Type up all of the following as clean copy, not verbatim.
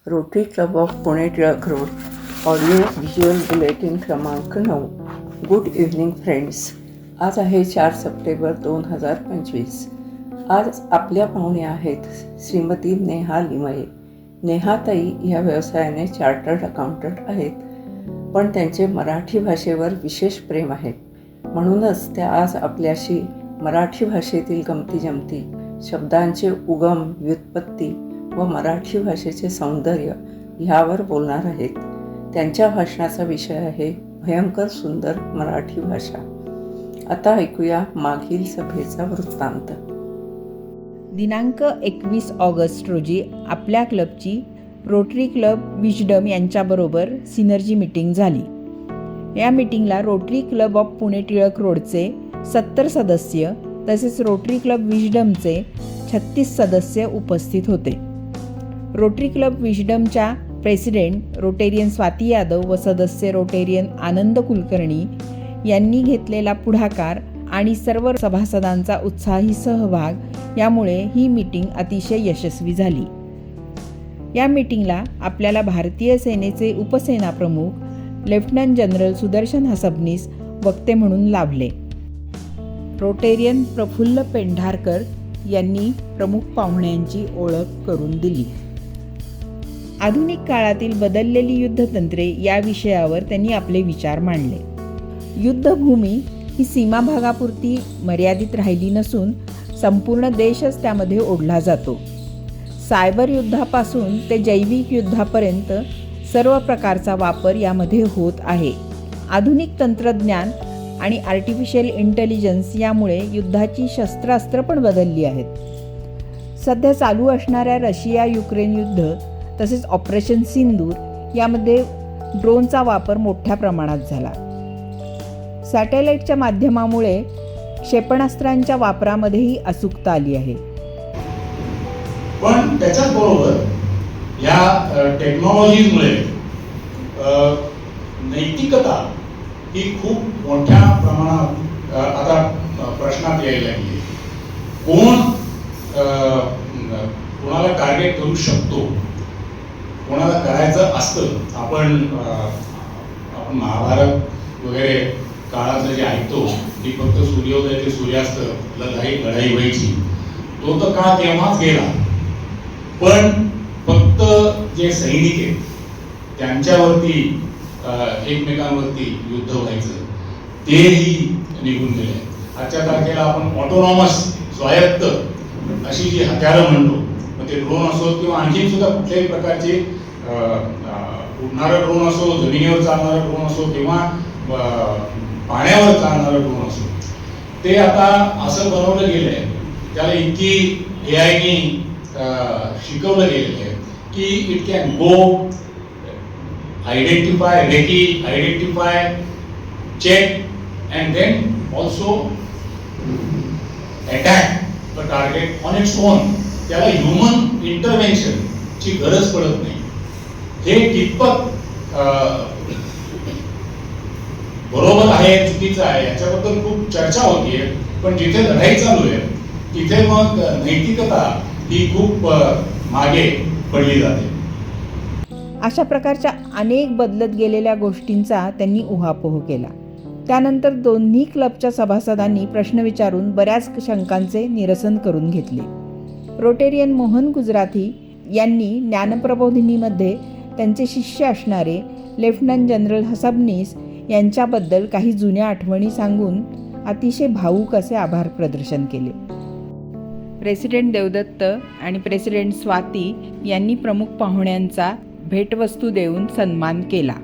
Rotary club of Pune Tilak road audio visual bulletin क्रमांक 9. Good evening friends. आज आहे 4 September 2025. आज आपल्या पाहुणे आहेत श्रीमती नेहा लिमये. नेहाताई ह्या व्यवसायाने चार्टर्ड अकाउंटंट आहेत, पण त्यांचे मराठी भाषेवर विशेष प्रेम आहे. म्हणूनच त्या आज आपल्याशी मराठी भाषेतील गमतीजमती, शब्दांचे उगम, व्युत्पत्ती व मराठी भाषेचे सौंदर्य ह्यावर बोलणार आहेत. त्यांच्या भाषणाचा विषय आहे भयंकर सुंदर मराठी भाषा. आता ऐकूया मागील सभेचा वृत्तांत. दिनांक 21 ऑगस्ट रोजी आपल्या क्लबची रोटरी क्लब विजडम यांच्याबरोबर सिनर्जी मीटिंग झाली. या मीटिंगला rotary club of Pune Tilak रोडचे 70 सदस्य तसेच रोटरी क्लब विजडमचे 36 सदस्य उपस्थित होते. रोटरी क्लब विजडमच्या प्रेसिडेंट रोटेरियन स्वाती यादव व सदस्य रोटेरियन आनंद कुलकर्णी यांनी घेतलेला पुढाकार आणि सर्व सभासदांचा उत्साही सहभाग यामुळे ही मीटिंग अतिशय यशस्वी झाली. या मीटिंगला आपल्याला भारतीय सेनेचे उपसेनाप्रमुख लेफ्टनंट जनरल सुदर्शन हसबनीस वक्ते म्हणून लाभले. रोटेरियन प्रफुल्ल पेंढारकर यांनी प्रमुख पाहुण्यांची ओळख करून दिली. आधुनिक काळातील बदललेली युद्धतंत्रे या विषयावर त्यांनी आपले विचार मांडले. युद्धभूमी ही सीमाभागापुरती मर्यादित राहिली नसून संपूर्ण देशच त्यामध्ये ओढला जातो. सायबर युद्धापासून ते जैविक युद्धापर्यंत सर्व प्रकारचा वापर यामध्ये होत आहे. आधुनिक तंत्रज्ञान आणि आर्टिफिशियल इंटेलिजन्स यामुळे युद्धाची शस्त्रास्त्र पण बदलली आहेत. सध्या चालू असणाऱ्या रशिया युक्रेन युद्ध तसेच ऑपरेशन सिंदूर यामध्ये ड्रोनचा वापर मोठ्या प्रमाणात झाला. सॅटेलाईटच्या माध्यमामुळे क्षेपणास्त्रांच्या वापरामध्येही अचूकता आली आहे. पण त्याच्याच बरोबर या टेक्नॉलॉजीमुळे नैतिकता ही खूप मोठ्या प्रमाणात आता प्रश्नात यायला लागली. कोणाला टार्गेट करू शकतो, कोणाला करायचं असतं. आपण महाभारत वगैरे काळातलं जे ऐकतो की फक्त सूर्योदय ते सूर्यास्त लढाई व्हायची, तो तर काळ तेव्हाच गेला. पण फक्त जे सैनिक आहेत त्यांच्यावरती एकमेकांवरती युद्ध व्हायचं तेही निघून गेले. आजच्या तारखेला आपण ऑटोनॉमस स्वायत्त अशी जी हत्यारं म्हणतो, मग ते ड्रोन असो किंवा आणखी सुद्धा कुठल्याही प्रकारचे उडणारा ड्रोन असो, जमिनीवर चालणारा ड्रोन असो किंवा पाण्यावर चालणारा ड्रोन असो, ते आता असं बनवलं गेलं आहे, त्याला इतकी AI शिकवलं गेलेलं आहे की it can go identify, check and then also attack the target on its own. त्याला ह्युमन इंटरव्हेन्शनची गरज पडत नाही. हे कितपत बरोबर आहे चुकीचं आहे याच्याबद्दल खूप चर्चा होतीये. पण जिथे लढाई चालू आहे तिथे मग नैतिकता ही खूप मागे पडली जाते. अशा प्रकारच्या अनेक बदलत गेलेल्या गोष्टींचा त्यांनी उहापोह केला. त्यानंतर दोन्ही क्लबच्या सभासदांनी प्रश्न विचारून बऱ्याच शंकांचे निरसन करून घेतले. रोटेरियन मोहन गुजराथी यांनी ज्ञानप्रबोधिनीमध्ये त्यांचे शिष्य असणारे लेफ्टनंट जनरल हसबनीस यांच्याबद्दल काही जुन्या आठवणी सांगून अतिशय भावूक असे आभार प्रदर्शन केले. प्रेसिडेंट देवदत्त आणि प्रेसिडेंट स्वाती यांनी प्रमुख पाहुण्यांचा भेटवस्तू देऊन सन्मान केला.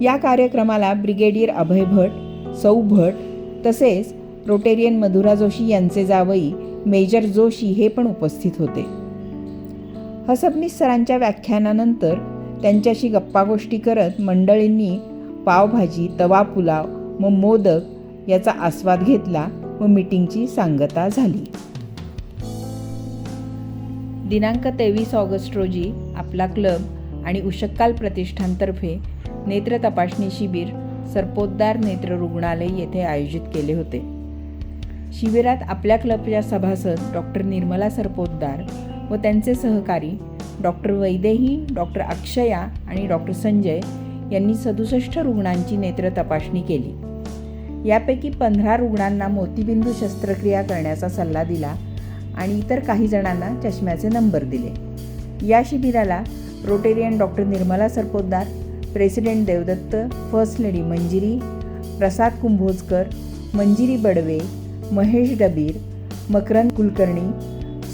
या कार्यक्रमाला ब्रिगेडियर अभय भट, सौ भट तसेच रोटेरियन मधुरा जोशी यांचे जावई मेजर जोशी हे पण उपस्थित होते. हसबनीस सरांच्या व्याख्यानानंतर त्यांच्याशी गप्पागोष्टी करत मंडळींनी पावभाजी, तवा पुलाव व मोदक याचा आस्वाद घेतला व मीटिंगची सांगता झाली. दिनांक 23 ऑगस्ट रोजी आपला क्लब आणि उशक्काल प्रतिष्ठानतर्फे नेत्र तपासणी शिबिर सरपोतदार नेत्र रुग्णालय येथे आयोजित केले होते. शिबिरात आपल्या क्लबच्या सभासद डॉक्टर निर्मला सरपोतदार व त्यांचे सहकारी डॉक्टर वैदेही, डॉक्टर अक्षया आणि डॉक्टर संजय यांनी 67 रुग्णांची नेत्र तपासणी केली. यापैकी 15 रुग्णांना मोतीबिंदू शस्त्रक्रिया करण्याचा सल्ला दिला आणि इतर काही जणांना चष्म्याचे नंबर दिले. या शिबिराला rotarian doctor Nirmala Sarpotdar, president Devdatt, first lady Manjiri, Prasad Kumbhojkar, Manjiri Badve, Mahesh Dabir, Makarand Kulkarni,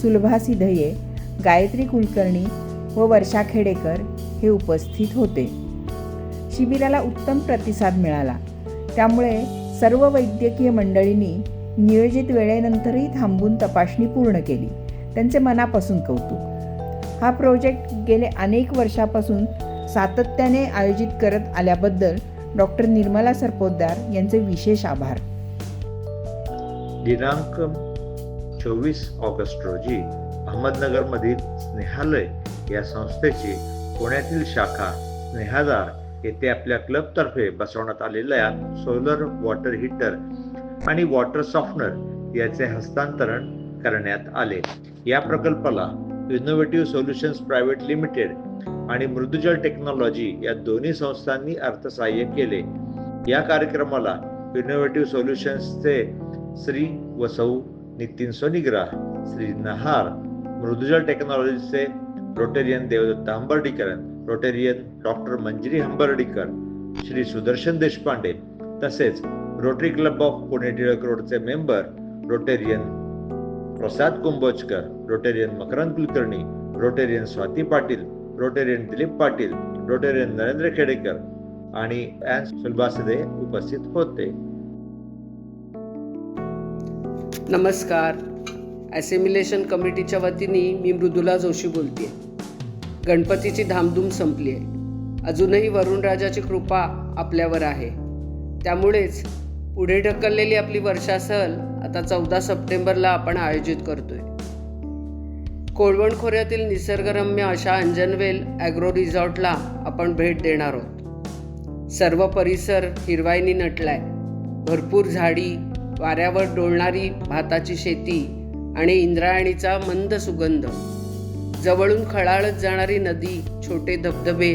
Sulabha Sidhaye, Gayatri Kulkarni व वर्षा खेडेकर हे उपस्थित होते. शिबिराला उत्तम प्रतिसाद मिळाला. त्यामुळे सर्व वैद्यकीय मंडळींनी नियोजित वेळेनंतरही थांबून तपासणी पूर्ण केली. त्यांचे मनापासून कौतुक. हा प्रोजेक्ट गेले अनेक वर्षापासून सातत्याने आयोजित करत आल्याबद्दल डॉक्टर निर्मला सरपोतदार यांचे विशेष आभार. दिनांक 24 ऑगस्ट रोजी अहमदनगरमधील स्नेहालय या संस्थेची पुण्यातील शाखा स्नेहादार येथे आपल्या क्लबतर्फे बसवण्यात आलेल्या सोलर वॉटर हीटर आणि वॉटर सॉफ्टनर याचे हस्तांतरण करण्यात आले. या प्रकल्पाला इनोव्हेटिव्ह सोल्युशन्स प्रायव्हेट लिमिटेड आणि मृदुजल टेक्नॉलॉजी या दोन्ही संस्थांनी अर्थसहाय्य केले. या कार्यक्रमाला इनोव्हेटिव्ह सोल्युशन्सचे श्री व सौ नितीन सोनिग्रा, श्री नहार, मृदुजल टेक्नॉलॉजीचे rotarian Devdatt Hambardikar, rotarian doctor Manjiri Hambardikar, Shri Sudarshan Deshpande तसेच rotary club of Pune Tilak रोडचे member rotarian Prasad Kumbhojkar, rotarian Makarand Kulkarni, rotarian Swati Patil, rotarian Dilip Patil, rotarian Narendra Khedekar आणि सुलभा सिधये उपस्थित होते. नमस्कार. ॲसिमिलेशन कमिटीच्या वतीने मी मृदुला जोशी बोलते. गणपतीची धामधूम संपली आहे. अजूनही वरुणराजाची कृपा आपल्यावर आहे. त्यामुळेच पुढे ढकललेली आपली वर्षा सहल आता 14 सप्टेंबरला आपण आयोजित करतोय. कोळवण खोऱ्यातील निसर्गरम्य अशा अंजनवेल ॲग्रो रिसॉर्टला आपण भेट देणार आहोत. सर्व परिसर हिरवाईनी नटलाय. भरपूर झाडी, वाऱ्यावर डोलणारी भाताची शेती आणि इंद्रायणीचा मंद सुगंध, जवळून खळाळत जाणारी नदी, छोटे धबधबे,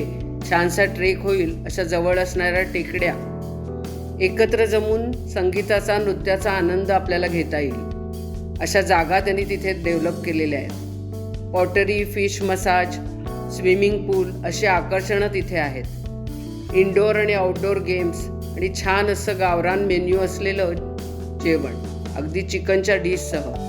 छानसा ट्रेक होईल अशा जवळ असणाऱ्या टेकड्या, एकत्र जमून संगीताचा, नृत्याचा आनंद आपल्याला घेता येईल अशा जागा त्यांनी तिथे डेव्हलप केलेल्या आहेत. पॉटरी, फिश मसाज, स्विमिंग पूल अशी आकर्षणं तिथे आहेत. इनडोअर आणि आउटडोअर गेम्स आणि छान असं गावरान मेन्यू असलेलं जेवण, अगदी चिकनच्या डिशसह.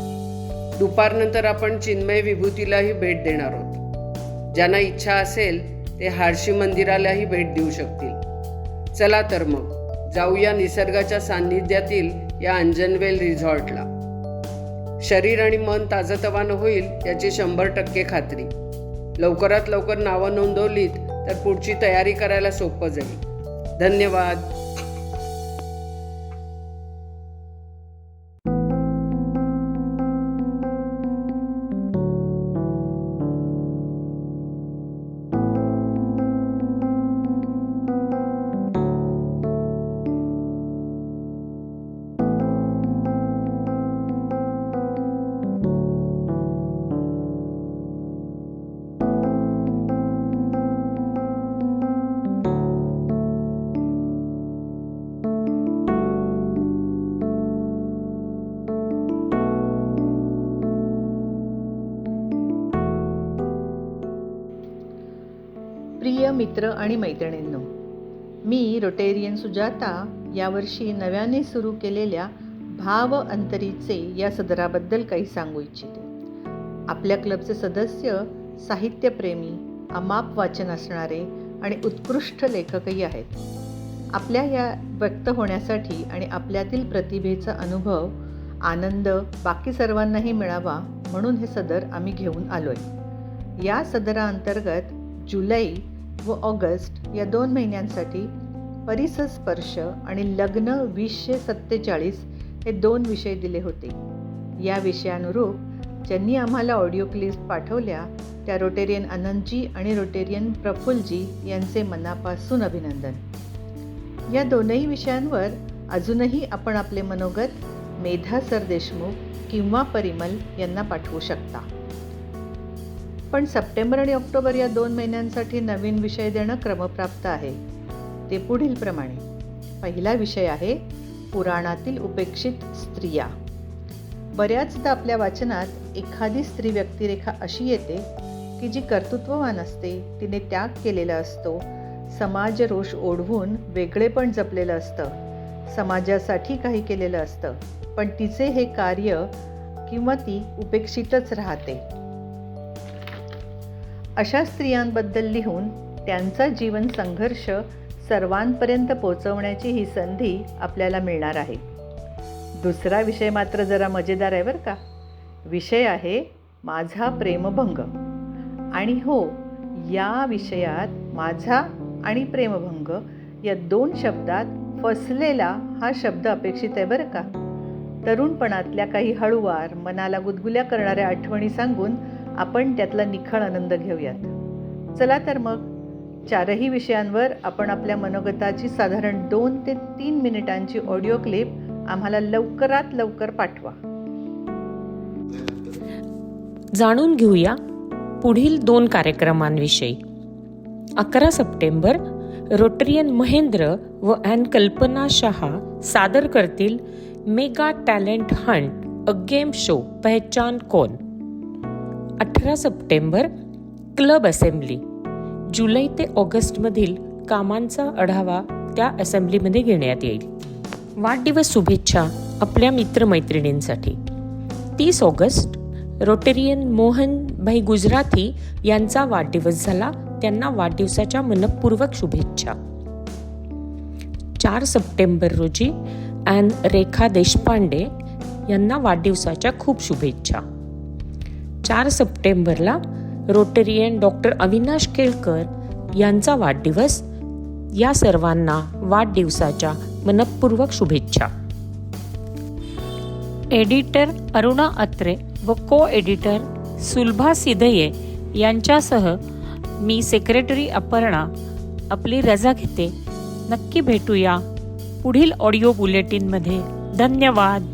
दुपारनंतर आपण चिन्मय विभूतीलाही भेट देणार आहोत. ज्यांना इच्छा असेल ते हारशी मंदिरालाही भेट देऊ शकतील. चला तर मग जाऊया निसर्गाच्या सान्निध्यातील या अंजनवेल रिसॉर्टला. शरीर आणि मन ताजतवानं होईल याची 100% खात्री. लवकरात लवकर नावं नोंदवलीत तर पुढची तयारी करायला सोपं जाईल. धन्यवाद. प्रिय मित्र आणि मैत्रिणींनो, मी रोटेरियन सुजाता यावर्षी नव्याने सुरू केलेल्या भाव अंतरीचे या सदराबद्दल काही सांगू इच्छिते. आपल्या क्लबचे सदस्य साहित्यप्रेमी, अमाप वाचन असणारे आणि उत्कृष्ट लेखकही आहेत. आपल्या या व्यक्त होण्यासाठी आणि आपल्यातील प्रतिभेचा अनुभव, आनंद बाकी सर्वांनाही मिळावा म्हणून हे सदर आम्ही घेऊन आलो आहे. या सदराअंतर्गत जुलै व ऑगस्ट या 2 महिन्यांसाठी परिसर स्पर्श आणि लग्न 2047 हे 2 विषय दिले होते. या विषयानुरूप ज्यांनी आम्हाला ऑडिओ क्लिप्स पाठवल्या त्या रोटेरियन आनंदजी आणि रोटेरियन प्रफुल्लजी यांचे मनापासून अभिनंदन. या 2ही विषयांवर अजूनही आपण आपले मनोगत मेधा सर देशमुख किंवा परिमल यांना पाठवू शकता. पण सप्टेंबर आणि ऑक्टोबर या 2 महिन्यांसाठी नवीन विषय देणं क्रमप्राप्त आहे. ते पुढीलप्रमाणे. पहिला विषय आहे पुराणातील उपेक्षित स्त्रिया. बऱ्याचदा आपल्या वाचनात एखादी स्त्री व्यक्तिरेखा अशी येते की जी कर्तृत्ववान असते, तिने त्याग केलेला असतो, समाज रोष ओढवून वेगळेपण जपलेलं असतं, समाजासाठी काही केलेलं असतं, पण तिचे हे कार्य किंवा ती उपेक्षितच राहते. अशा स्त्रियांबद्दल लिहून त्यांचा जीवन संघर्ष सर्वांपर्यंत पोहोचवण्याची ही संधी आपल्याला मिळणार आहे. दुसरा विषय मात्र जरा मजेदार आहे बरं का. विषय आहे माझा प्रेमभंग. आणि हो, या विषयात माझा आणि प्रेमभंग या 2 शब्दात फसलेला हा शब्द अपेक्षित आहे बरं का. तरुणपणातल्या काही हळूवार मनाला गुदगुल्या करणाऱ्या आठवणी सांगून आपण त्यातला निखळ आनंद घेऊयात. चला तर मग 4ही विषयांवर आपण आपल्या मनोगताची साधारण 2 ते 3 मिनिटांची ऑडिओ क्लिप आम्हाला लवकरात लवकर पाठवा. जाणून घेऊया पुढील 2 कार्यक्रमांविषयी. 11 सप्टेंबर रोटरियन महेंद्र व ॲन कल्पना शहा सादर करतील mega talent Hunt, a game show पहचान कौन. 18 सप्टेंबर क्लब असेंब्ली. जुलै ते ऑगस्टमधील कामांचा आढावा त्या असेंब्लीमध्ये घेण्यात येईल. वाढदिवस शुभेच्छा आपल्या मित्रमैत्रिणींसाठी. 30 ऑगस्ट रोटेरियन मोहन भाई गुजराती यांचा वाढदिवस झाला. त्यांना वाढदिवसाच्या मनपूर्वक शुभेच्छा. 4 सप्टेंबर रोजी ॲन रेखा देशपांडे यांना वाढदिवसाच्या खूप शुभेच्छा. 4 सप्टेंबरला रोटेरियन डॉक्टर अविनाश केळकर यांचा वाढदिवस. या सर्वांना वाढदिवसाच्या मनपूर्वक शुभेच्छा. एडिटर अरुणा अत्रे व को एडिटर सुलभा सिधये यांच्यासह मी सेक्रेटरी अपर्णा आपली रजा घेते. नक्की भेटूया पुढील ऑडिओ बुलेटिनमध्ये. धन्यवाद.